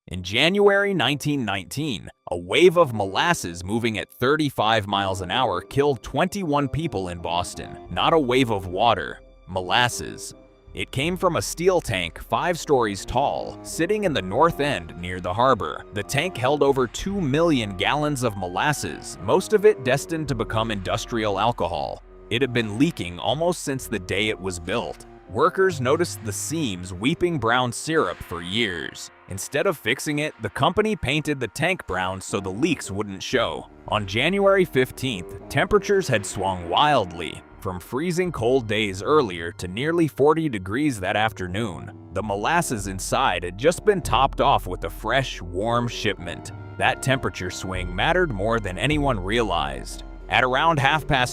In January 1919, a wave of molasses moving at 35 miles an hour killed 21 people in Boston. Not a wave of water, molasses. It came from a steel tank 5 stories tall, sitting in the north end near the harbor. The tank held over 2 million gallons of molasses, most of it destined to become industrial alcohol. It had been leaking almost since the day it was built. Workers noticed the seams weeping brown syrup for years. Instead of fixing it, the company painted the tank brown so the leaks wouldn't show. On January 15th, temperatures had swung wildly, from freezing cold days earlier to nearly 40 degrees that afternoon. The molasses inside had just been topped off with a fresh, warm shipment. That temperature swing mattered more than anyone realized. At around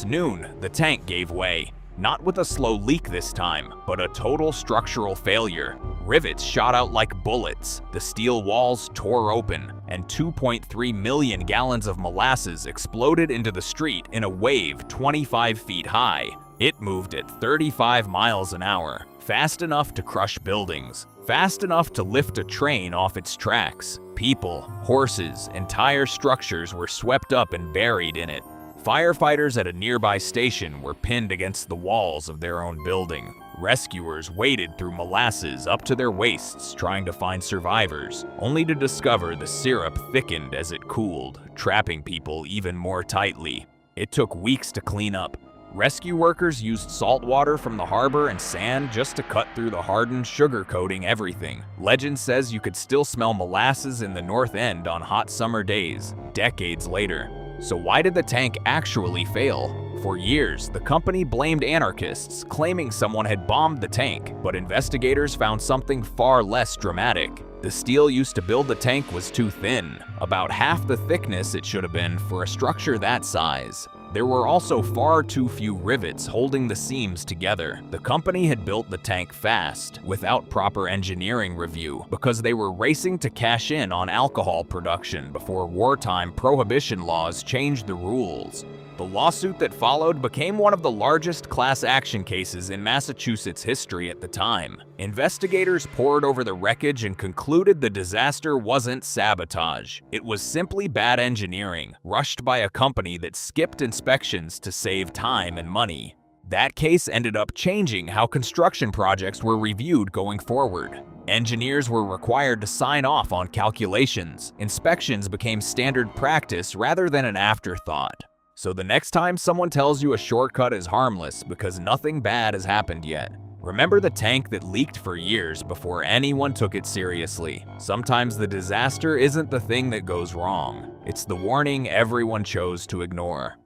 noon, the tank gave way. Not with a slow leak this time, but a total structural failure. Rivets shot out like bullets, the steel walls tore open, and 2.3 million gallons of molasses exploded into the street in a wave 25 feet high. It moved at 35 miles an hour, fast enough to crush buildings, fast enough to lift a train off its tracks. People, horses, entire structures were swept up and buried in it. Firefighters at a nearby station were pinned against the walls of their own building. Rescuers waded through molasses up to their waists trying to find survivors, only to discover the syrup thickened as it cooled, trapping people even more tightly. It took weeks to clean up. Rescue workers used salt water from the harbor and sand just to cut through the hardened sugar coating everything. Legend says you could still smell molasses in the north end on hot summer days, decades later. So why did the tank actually fail? For years, the company blamed anarchists, claiming someone had bombed the tank, but investigators found something far less dramatic. The steel used to build the tank was too thin, about half the thickness it should have been for a structure that size. There were also far too few rivets holding the seams together. The company had built the tank fast, without proper engineering review, because they were racing to cash in on alcohol production before wartime prohibition laws changed the rules. The lawsuit that followed became one of the largest class action cases in Massachusetts history at the time. Investigators pored over the wreckage and concluded the disaster wasn't sabotage. It was simply bad engineering, rushed by a company that skipped inspections to save time and money. That case ended up changing how construction projects were reviewed going forward. Engineers were required to sign off on calculations. Inspections became standard practice rather than an afterthought. So the next time someone tells you a shortcut is harmless because nothing bad has happened yet, remember the tank that leaked for years before anyone took it seriously. Sometimes the disaster isn't the thing that goes wrong. It's the warning everyone chose to ignore.